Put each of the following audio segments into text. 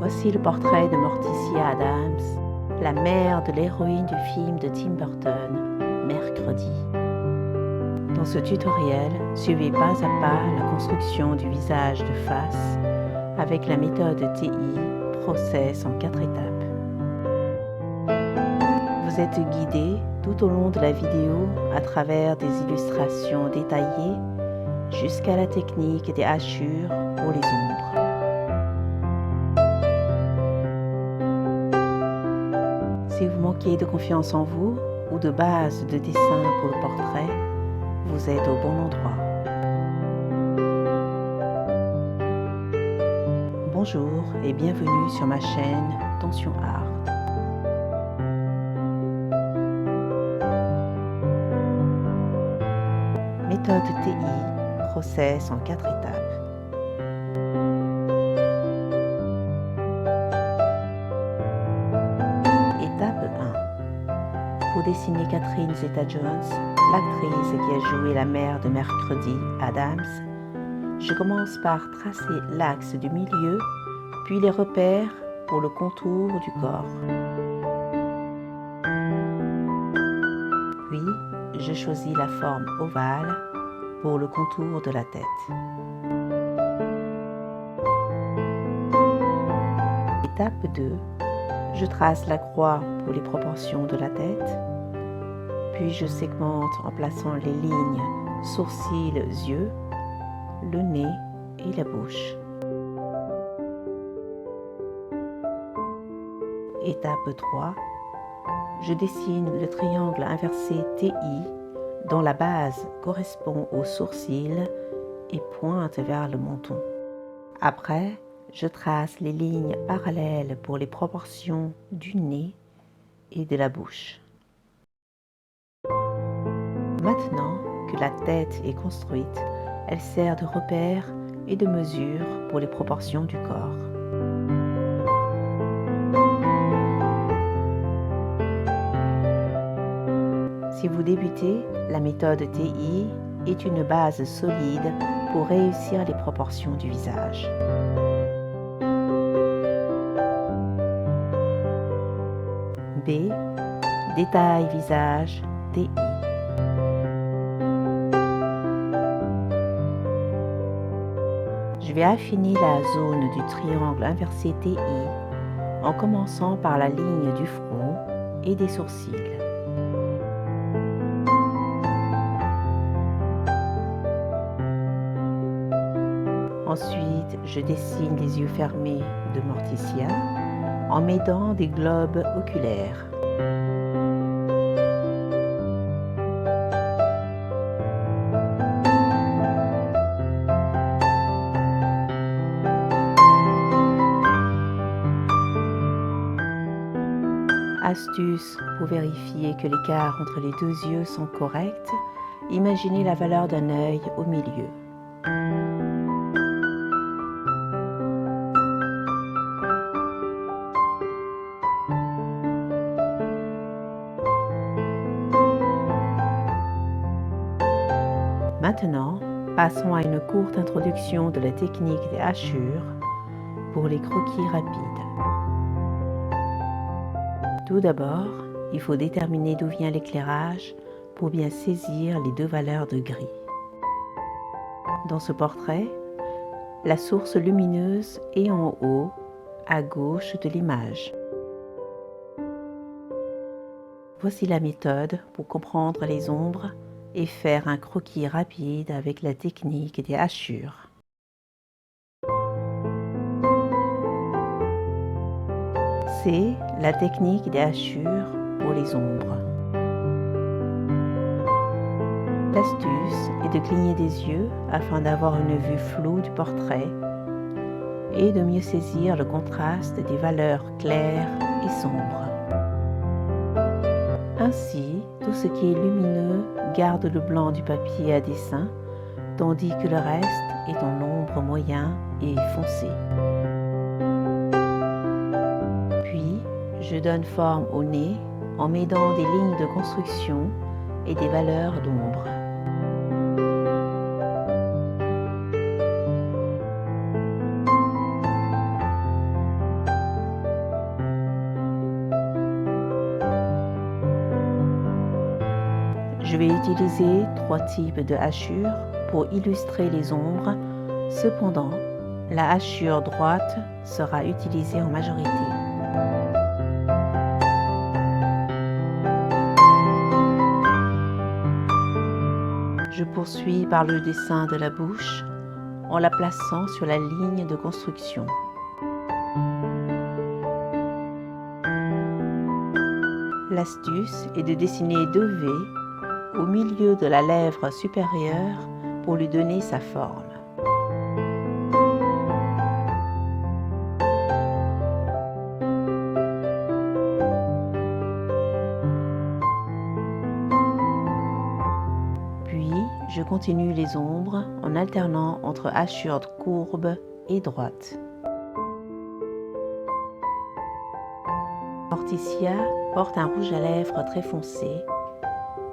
Voici le portrait de Morticia Addams, la mère de l'héroïne du film de Tim Burton, Mercredi. Dans ce tutoriel, suivez pas à pas la construction du visage de face avec la méthode TI Process en 4 étapes. Vous êtes guidé tout au long de la vidéo à travers des illustrations détaillées jusqu'à la technique des hachures pour les ombres. Si vous manquez de confiance en vous ou de base de dessin pour le portrait, vous êtes au bon endroit. Bonjour et bienvenue sur ma chaîne Tension Art. Méthode TI, process en 4 étapes. Étape 1. Pour dessiner Catherine Zeta-Jones, l'actrice qui a joué la mère de Mercredi, Addams, je commence par tracer l'axe du milieu, puis les repères pour le contour du corps. Puis, je choisis la forme ovale pour le contour de la tête. Étape 2. Je trace la croix pour les proportions de la tête, puis je segmente en plaçant les lignes sourcils, yeux, le nez et la bouche. Étape 3. Je dessine le triangle inversé TI dont la base correspond aux sourcils et pointe vers le menton. Après, je trace les lignes parallèles pour les proportions du nez et de la bouche. Maintenant que la tête est construite, elle sert de repère et de mesure pour les proportions du corps. Si vous débutez, la méthode TI est une base solide pour réussir les proportions du visage. B. Détail visage TI. Je vais affiner la zone du triangle inversé TI en commençant par la ligne du front et des sourcils. Ensuite, je dessine les yeux fermés de Morticia en m'aidant des globes oculaires. Astuce pour vérifier que l'écart entre les deux yeux sont corrects, imaginez la valeur d'un œil au milieu. Maintenant, passons à une courte introduction de la technique des hachures pour les croquis rapides. Tout d'abord, il faut déterminer d'où vient l'éclairage pour bien saisir les deux valeurs de gris. Dans ce portrait, la source lumineuse est en haut, à gauche de l'image. Voici la méthode pour comprendre les ombres et faire un croquis rapide avec la technique des hachures. C'est la technique des hachures pour les ombres. L'astuce est de cligner des yeux afin d'avoir une vue floue du portrait et de mieux saisir le contraste des valeurs claires et sombres. Ainsi, tout ce qui est lumineux garde le blanc du papier à dessin, tandis que le reste est en ombre moyen et foncé. Puis, je donne forme au nez en m'aidant des lignes de construction et des valeurs d'ombre. Je vais utiliser 3 types de hachures pour illustrer les ombres. Cependant, la hachure droite sera utilisée en majorité. Je poursuis par le dessin de la bouche en la plaçant sur la ligne de construction. L'astuce est de dessiner 2 V au milieu de la lèvre supérieure pour lui donner sa forme. Puis, je continue les ombres en alternant entre hachures courbes et droites. Morticia porte un rouge à lèvres très foncé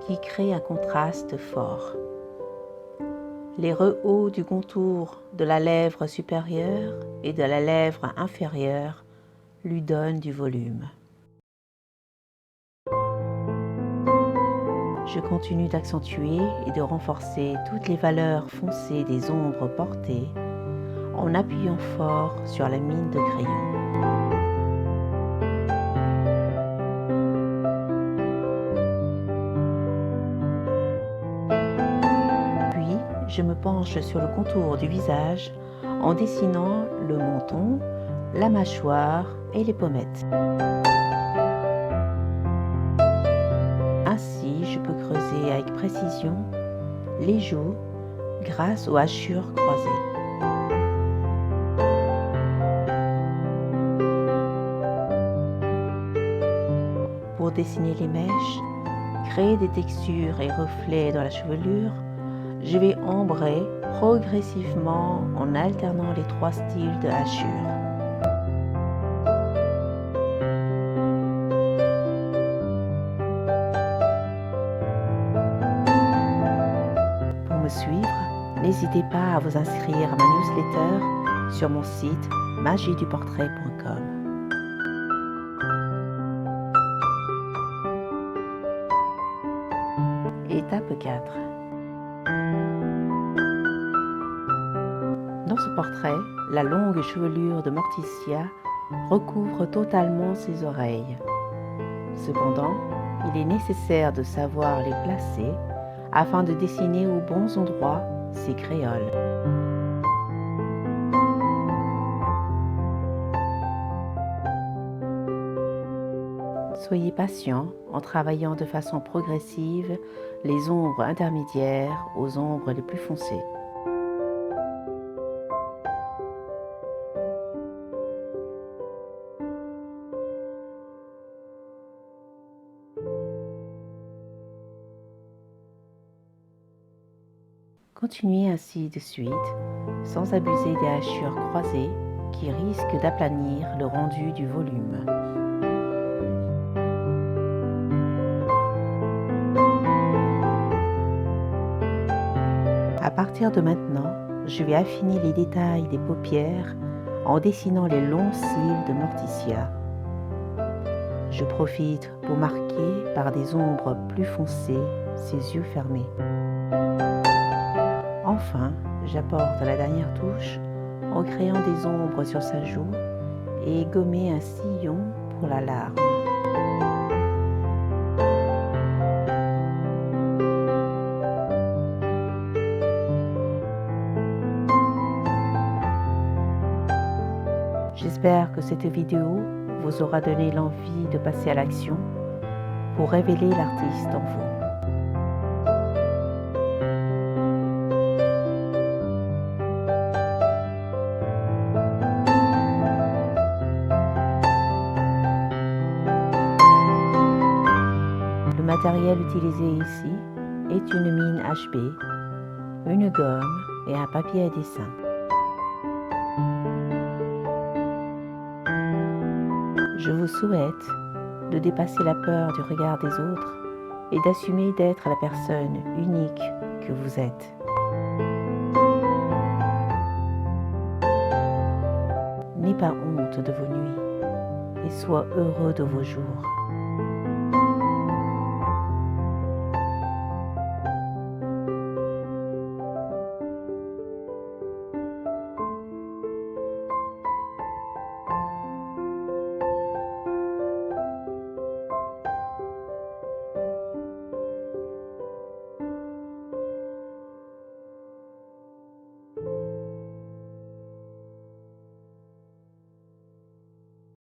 qui crée un contraste fort. Les rehauts du contour de la lèvre supérieure et de la lèvre inférieure lui donnent du volume. Je continue d'accentuer et de renforcer toutes les valeurs foncées des ombres portées en appuyant fort sur la mine de crayon. Puis, je me penche sur le contour du visage en dessinant le menton, la mâchoire et les pommettes. Ainsi, je peux creuser avec précision les joues grâce aux hachures croisées. Pour dessiner les mèches, créer des textures et reflets dans la chevelure, je vais ombrer progressivement en alternant les 3 styles de hachures. Pour me suivre, n'hésitez pas à vous inscrire à ma newsletter sur mon site magieduportrait.com. Étape 4. Dans ce portrait, la longue chevelure de Morticia recouvre totalement ses oreilles. Cependant, il est nécessaire de savoir les placer afin de dessiner aux bons endroits ses créoles. Soyez patient en travaillant de façon progressive les ombres intermédiaires aux ombres les plus foncées. Continuez ainsi de suite, sans abuser des hachures croisées qui risquent d'aplanir le rendu du volume. À partir de maintenant, je vais affiner les détails des paupières en dessinant les longs cils de Morticia. Je profite pour marquer par des ombres plus foncées ses yeux fermés. Enfin, j'apporte la dernière touche en créant des ombres sur sa joue et gommer un sillon pour la larme. J'espère que cette vidéo vous aura donné l'envie de passer à l'action pour révéler l'artiste en vous. Le matériel utilisé ici est une mine HB, une gomme et un papier à dessin. Je vous souhaite de dépasser la peur du regard des autres et d'assumer d'être la personne unique que vous êtes. N'aie pas honte de vos nuits et sois heureux de vos jours.